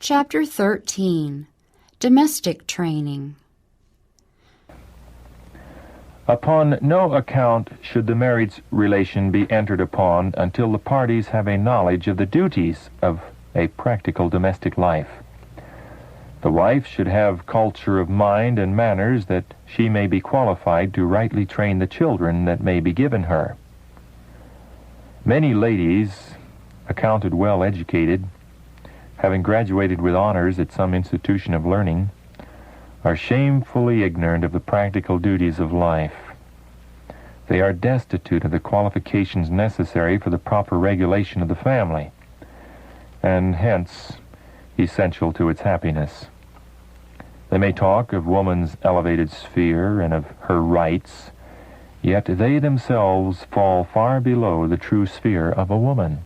Chapter 13. Domestic Training. Upon no account should the marriage relation be entered upon until the parties have a knowledge of the duties of a practical domestic life. The wife should have culture of mind and manners that she may be qualified to rightly train the children that may be given her. Many ladies, accounted well educated, having graduated with honors at some institution of learning, are shamefully ignorant of the practical duties of life. They are destitute of the qualifications necessary for the proper regulation of the family, and hence essential to its happiness. They may talk of woman's elevated sphere and of her rights, yet they themselves fall far below the true sphere of a woman.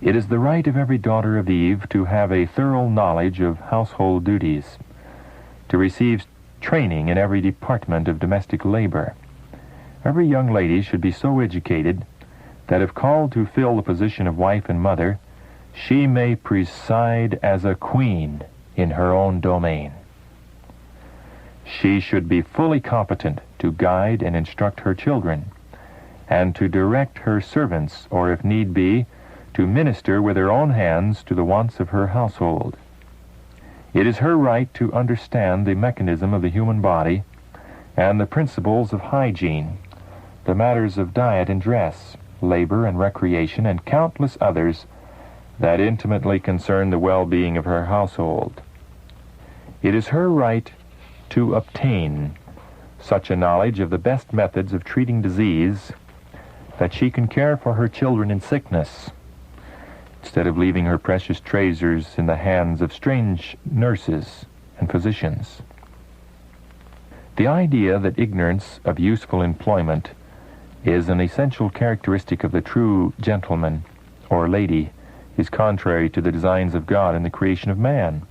It is the right of every daughter of Eve to have a thorough knowledge of household duties, to receive training in every department of domestic labor. Every young lady should be so educated that if called to fill the position of wife and mother, she may preside as a queen in her own domain. She should be fully competent to guide and instruct her children, and to direct her servants, or if need be, to minister with her own hands to the wants of her household. It is her right to understand the mechanism of the human body and the principles of hygiene, the matters of diet and dress, labor and recreation, and countless others that intimately concern the well-being of her household. It is her right to obtain such a knowledge of the best methods of treating disease that she can care for her children in sickness, instead of leaving her precious treasures in the hands of strange nurses and physicians. The idea that ignorance of useful employment is an essential characteristic of the true gentleman or lady is contrary to the designs of God in the creation of man.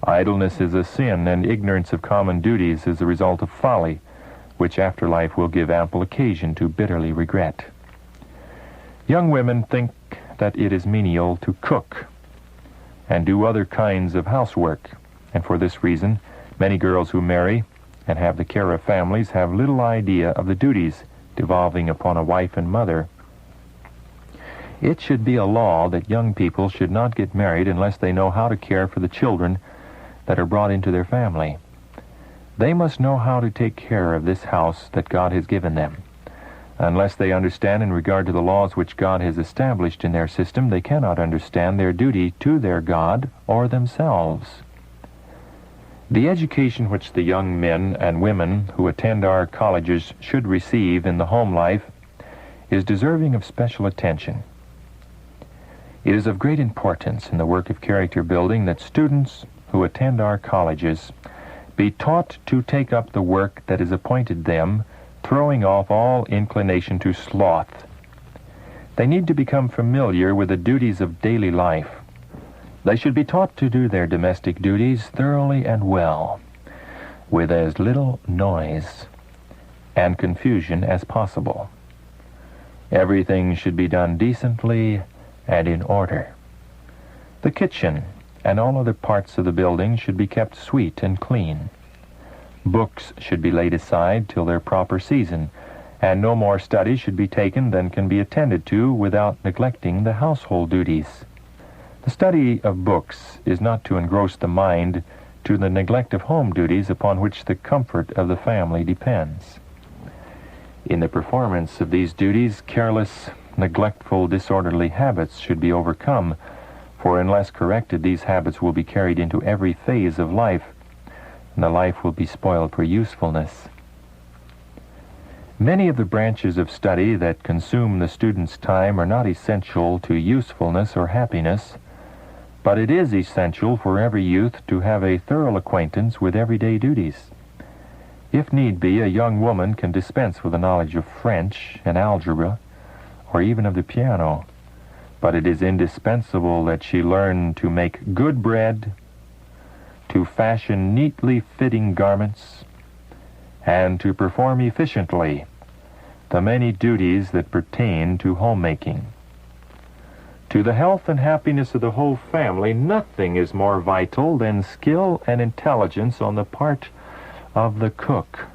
Idleness is a sin, and ignorance of common duties is the result of folly, which afterlife will give ample occasion to bitterly regret. Young women think that it is menial to cook and do other kinds of housework, and for this reason many girls who marry and have the care of families have little idea of the duties devolving upon a wife and mother. It should be a law that young people should not get married unless they know how to care for the children that are brought into their family. They must know how to take care of this house that God has given them. Unless they understand in regard to the laws which God has established in their system, they cannot understand their duty to their God or themselves. The education which the young men and women who attend our colleges should receive in the home life is deserving of special attention. It is of great importance in the work of character building that students who attend our colleges be taught to take up the work that is appointed them, throwing off all inclination to sloth. They need to become familiar with the duties of daily life. They should be taught to do their domestic duties thoroughly and well, with as little noise and confusion as possible. Everything should be done decently and in order. The kitchen and all other parts of the building should be kept sweet and clean. Books should be laid aside till their proper season, and no more study should be taken than can be attended to without neglecting the household duties. The study of books is not to engross the mind to the neglect of home duties upon which the comfort of the family depends. In the performance of these duties, careless, neglectful, disorderly habits should be overcome, for unless corrected, these habits will be carried into every phase of life, and the life will be spoiled for usefulness. Many of the branches of study that consume the student's time are not essential to usefulness or happiness, but it is essential for every youth to have a thorough acquaintance with everyday duties. If need be, a young woman can dispense with the knowledge of French and algebra, or even of the piano, but it is indispensable that she learn to make good bread, to fashion neatly fitting garments, and to perform efficiently the many duties that pertain to homemaking. To the health and happiness of the whole family, nothing is more vital than skill and intelligence on the part of the cook.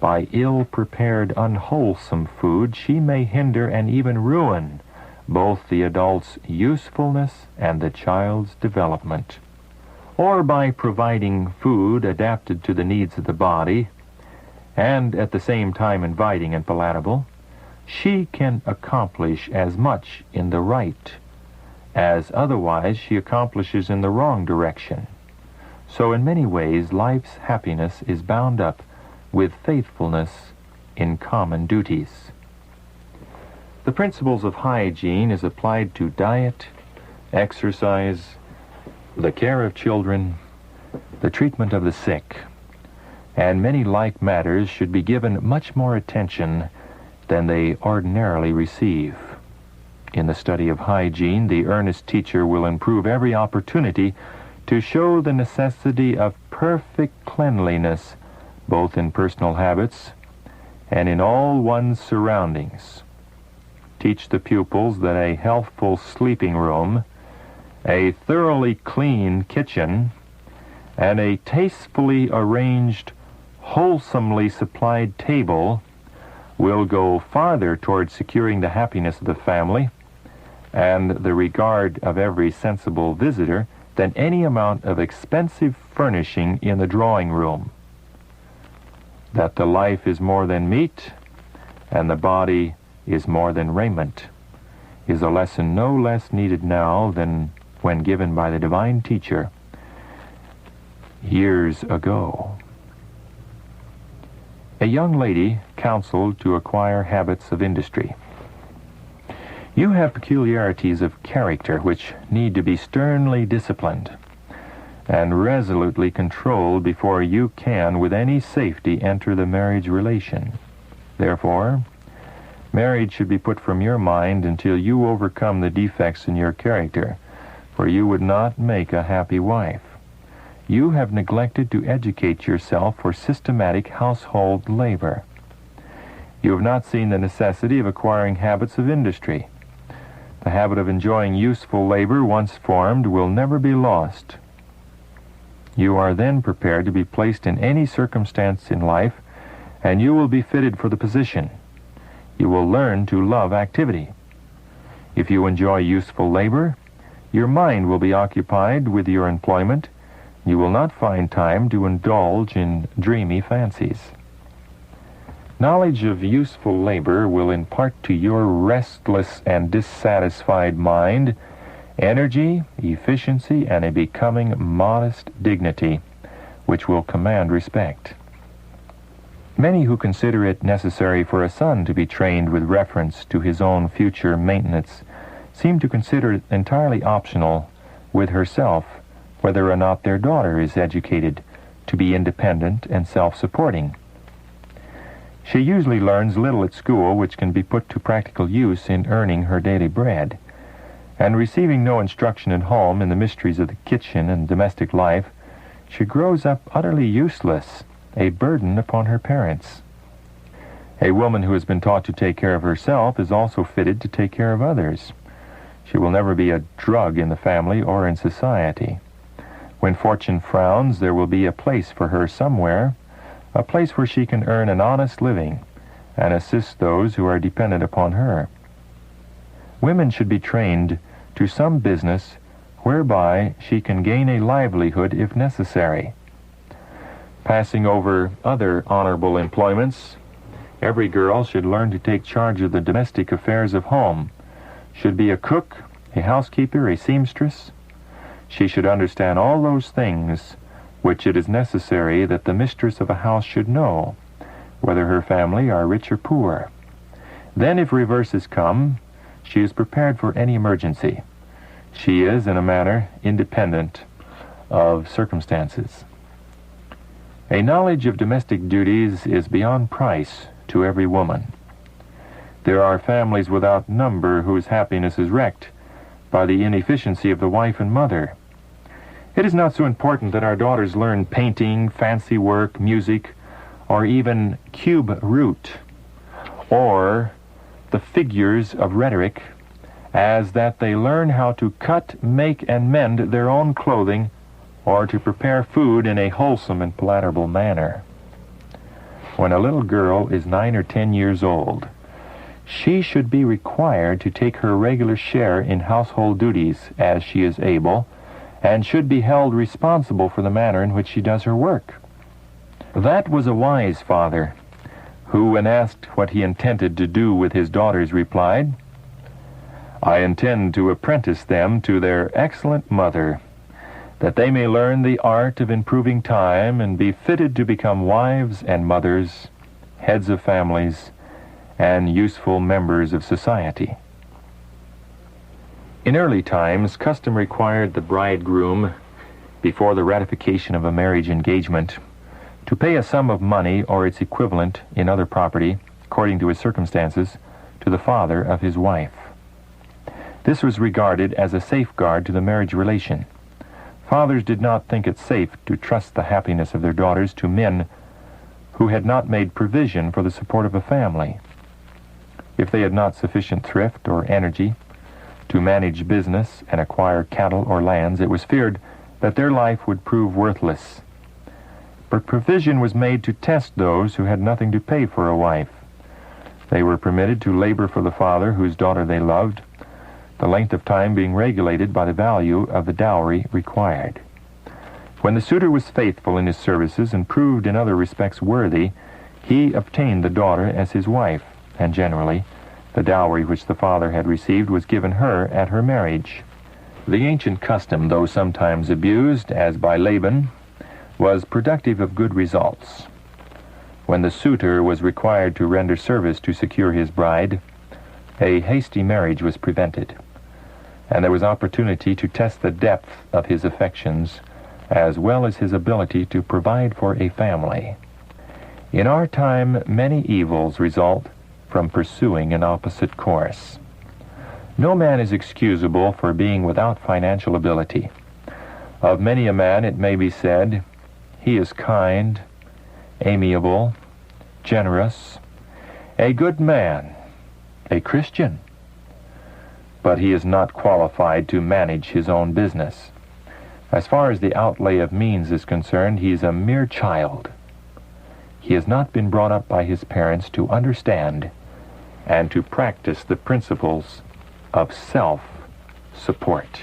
By ill-prepared, unwholesome food, she may hinder and even ruin both the adult's usefulness and the child's development. Or by providing food adapted to the needs of the body, and at the same time inviting and palatable, she can accomplish as much in the right as otherwise she accomplishes in the wrong direction. So in many ways, life's happiness is bound up with faithfulness in common duties. The principles of hygiene is applied to diet, exercise, the care of children, the treatment of the sick, and many like matters should be given much more attention than they ordinarily receive. In the study of hygiene, the earnest teacher will improve every opportunity to show the necessity of perfect cleanliness, both in personal habits and in all one's surroundings. Teach the pupils that a healthful sleeping room, a thoroughly clean kitchen, and a tastefully arranged, wholesomely supplied table will go farther toward securing the happiness of the family and the regard of every sensible visitor than any amount of expensive furnishing in the drawing room. That the life is more than meat and the body is more than raiment is a lesson no less needed now than when given by the divine teacher years ago. A young lady counseled to acquire habits of industry. You have peculiarities of character which need to be sternly disciplined and resolutely controlled before you can with any safety enter the marriage relation. Therefore, marriage should be put from your mind until you overcome the defects in your character, for you would not make a happy wife. You have neglected to educate yourself for systematic household labor. You have not seen the necessity of acquiring habits of industry. The habit of enjoying useful labor, once formed, will never be lost. You are then prepared to be placed in any circumstance in life, and you will be fitted for the position. You will learn to love activity. If you enjoy useful labor, your mind will be occupied with your employment. You will not find time to indulge in dreamy fancies. Knowledge of useful labor will impart to your restless and dissatisfied mind energy, efficiency, and a becoming modest dignity, which will command respect. Many who consider it necessary for a son to be trained with reference to his own future maintenance seem to consider it entirely optional with herself whether or not their daughter is educated to be independent and self-supporting. She usually learns little at school which can be put to practical use in earning her daily bread, and receiving no instruction at home in the mysteries of the kitchen and domestic life, she grows up utterly useless, a burden upon her parents. A woman who has been taught to take care of herself is also fitted to take care of others. She will never be a drug in the family or in society. When fortune frowns, there will be a place for her somewhere, a place where she can earn an honest living and assist those who are dependent upon her. Women should be trained to some business whereby she can gain a livelihood if necessary. Passing over other honorable employments, every girl should learn to take charge of the domestic affairs of home, should be a cook, a housekeeper, a seamstress. She should understand all those things which it is necessary that the mistress of a house should know, whether her family are rich or poor. Then, if reverses come, she is prepared for any emergency. She is, in a manner, independent of circumstances. A knowledge of domestic duties is beyond price to every woman. There are families without number whose happiness is wrecked by the inefficiency of the wife and mother. It is not so important that our daughters learn painting, fancy work, music, or even cube root, or the figures of rhetoric as that they learn how to cut, make, and mend their own clothing, or to prepare food in a wholesome and palatable manner. When a little girl is 9 or 10 years old, she should be required to take her regular share in household duties as she is able, and should be held responsible for the manner in which she does her work. That was a wise father, who, when asked what he intended to do with his daughters, replied, "I intend to apprentice them to their excellent mother, that they may learn the art of improving time and be fitted to become wives and mothers, heads of families, and useful members of society." In early times, custom required the bridegroom, before the ratification of a marriage engagement, to pay a sum of money or its equivalent in other property, according to his circumstances, to the father of his wife. This was regarded as a safeguard to the marriage relation. Fathers did not think it safe to trust the happiness of their daughters to men who had not made provision for the support of a family. If they had not sufficient thrift or energy to manage business and acquire cattle or lands, it was feared that their life would prove worthless. But provision was made to test those who had nothing to pay for a wife. They were permitted to labor for the father whose daughter they loved, the length of time being regulated by the value of the dowry required. When the suitor was faithful in his services and proved in other respects worthy, he obtained the daughter as his wife, and generally the dowry which the father had received was given her at her marriage. The ancient custom, though sometimes abused, as by Laban, was productive of good results. When the suitor was required to render service to secure his bride, a hasty marriage was prevented, and there was opportunity to test the depth of his affections as well as his ability to provide for a family. In our time, many evils result from pursuing an opposite course. No man is excusable for being without financial ability. Of many a man it may be said, he is kind, amiable, generous, a good man, a Christian, but he is not qualified to manage his own business. As far as the outlay of means is concerned, he is a mere child. He has not been brought up by his parents to understand and to practice the principles of self-support.